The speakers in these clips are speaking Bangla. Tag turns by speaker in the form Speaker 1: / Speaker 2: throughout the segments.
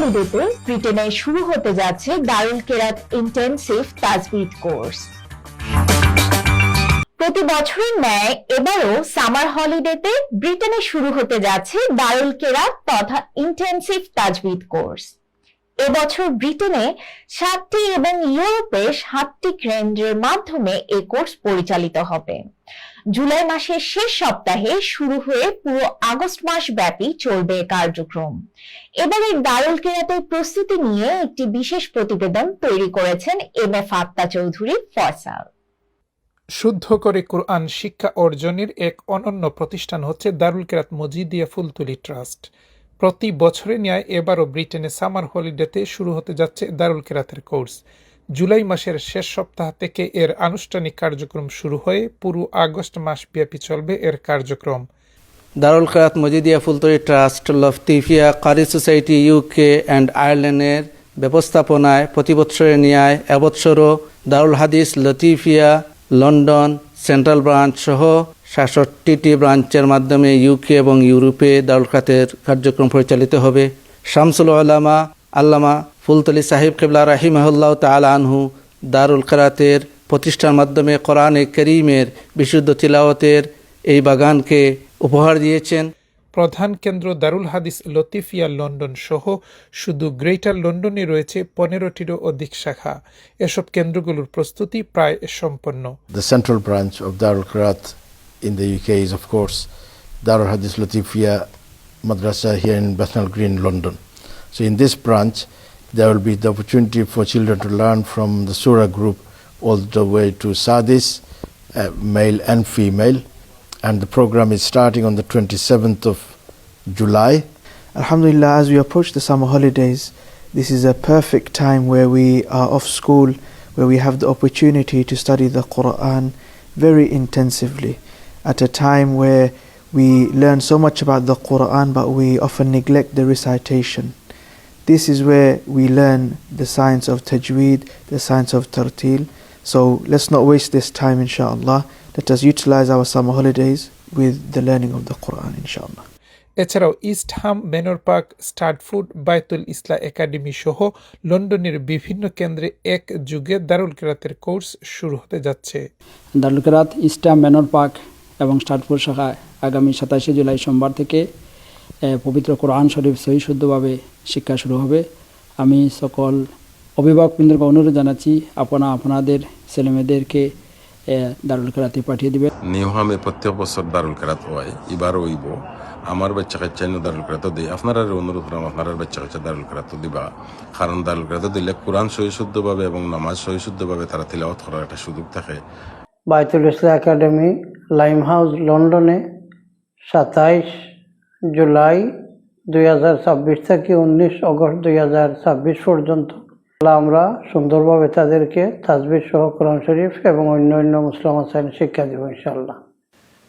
Speaker 1: হলিডেতে ব্রিটেনে শুরু হতে যাচ্ছে দারুল কেরাত ইন্টেনসিভ তাজবিদ কোর্স। প্রতি বছরের ন্যায় এবারও সামার হলিডেতে ব্রিটেনে শুরু হতে যাচ্ছে দারুল কেরাত তথা ইন্টেনসিভ তাজবিদ কোর্স। এবছর ব্রিটেনে 7টি এবং ইউরোপে 7টি কেন্দ্রের মাধ্যমে এই কোর্স পরিচালিত হবে। জুলাই মাসের শেষ সপ্তাহে শুরু হয়ে পুরো আগস্ট মাস ব্যাপী চলবে কার্যক্রম। এবারের দারুল কেরাতের প্রস্তুতি নিয়ে একটি বিশেষ প্রতিবেদন তৈরি করেছেন এম.এ. ফাত্তা চৌধুরী ফয়সাল।
Speaker 2: শুদ্ধ করে কোরআন শিক্ষা অর্জনের এক অনন্য প্রতিষ্ঠান হচ্ছে দারুল কেরাত মজিদিয়া ফুলতলি ট্রাস্ট। প্রতি বছরে ন্যায় এবারও ব্রিটেনে সামার হলিডেতে শুরু হতে যাচ্ছে দারুল কেরাতের কোর্স। জুলাই মাসের শেষ সপ্তাহ থেকে এর আনুষ্ঠানিক কার্যক্রম শুরু হয়ে পুরো আগস্ট মাস ব্যাপী চলবে এর কার্যক্রম।
Speaker 3: Darul Qirat Majidia Fultoli trust, Latifia Qari society UK and আয়ারল্যান্ডের ব্যবস্থাপনায় প্রতি বছরের ন্যায় এবছরও দারুল হাদিস লতিফিয়া লন্ডন সেন্ট্রাল ব্রাঞ্চ সহ ৬৭টি ব্রাঞ্চের মাধ্যমে UK এবং ইউরোপে দারুল কেরাতের কার্যক্রম পরিচালিত হবে। শামসুল উলামা আল্লামা ফুলতলি সাহিব কিবলা রাহিমাহুল্লাহ তাআলা আনহু দারুল কেরাতের প্রতিষ্ঠার মাধ্যমে কোরআনে কারীমের বিশুদ্ধ তিলাওয়াতের এই বাগানকে উপহার দিয়েছেন।
Speaker 2: প্রধান কেন্দ্র দারুল হাদিস লতিফিয়া লন্ডন সহ শুধু গ্রেটার লন্ডনে রয়েছে 15টিরও অধিক শাখা। এসব কেন্দ্রগুলোর প্রস্তুতি প্রায় সম্পন্ন।
Speaker 4: The central branch of Darul Qiraat in the UK is, of course, Darul Hadith Latifia Madrasa here in Bethnal Green, London. So in this branch, there will be the opportunity for children to learn from the Surah group all the way to Sadis, male and female. And the program is starting on the 27th of July.
Speaker 5: Alhamdulillah, as we approach the summer holidays, this is a perfect time where we are off school, where we have the opportunity to study the Quran very intensively, at a time where we learn so much about the Quran but we often neglect the recitation. This is where we learn the science of tajweed, the science of tartil. So let's not waste this time, inshallah. Let us utilize our summer holidays with the learning of the Quran, inshallah.
Speaker 2: এছাড়াও ইস্ট হাম, ম্যানর পার্ক, স্টার্টফুড, বাইতুল ইসলাহ একাডেমি সহ লন্ডনের বিভিন্ন কেন্দ্রে এক যুগে দারুল কেরাতের কোর্স শুরু হতে যাচ্ছে।
Speaker 6: দারুল কেরাত ইস্ট হাম, ম্যানর পার্ক এবং স্টার্টফুড শাখায় আগামী 27শে জুলাই সোমবার থেকে পবিত্র কোরআন শরীফ সহি শুদ্ধভাবে শিক্ষা শুরু হবে। আমি সকল অভিভাবকবৃন্দকে অনুরোধ জানাচ্ছি আপনাদের ছেলেমেয়েদেরকে দারুল কেরাতে পাঠিয়ে দিবে।
Speaker 7: নিয়মে প্রত্যেক বছর দারুল কেরাত হয়, এবার হইব। আমার বাচ্চা কাচ্চা দারুল কেরাত দিই, আপনারা অনুরোধ করলাম আপনার বাচ্চা কাচ্চা দারুল কেরাত দিবা। কারণ দারুল কেরাত দিলে কোরআন সহিশুদ্ধভাবে এবং নামাজ সহিশুদ্ধভাবে তারা তিলাওয়াত করার একটা সুযোগ থাকে।
Speaker 8: বাইতুল ইসলাহ একাডেমি, লাইম হাউস, লন্ডনে 27 জুলাই 2026 থেকে 19 আগস্ট 2026 পর্যন্ত আমরা সুন্দরভাবে তাদেরকে তাজবিদ সহ কোরআন শরীফ এবং অন্যান্য মুসলিম মাসাইল শিক্ষা দেব ইনশাআল্লাহ।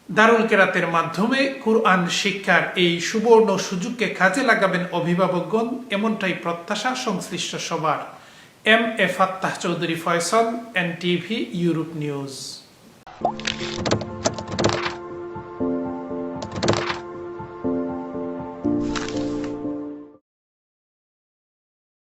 Speaker 2: দারুল কেরাতের মাধ্যমে কোরআন শিক্ষার এই সুবর্ণ সুযোগকে কাজে লাগাবেন অভিভাবকগণ, এমনটাই প্রত্যাশা সংশ্লিষ্ট সবার। M A. Fattah Chowdhury Faisal, NTV, Europe news.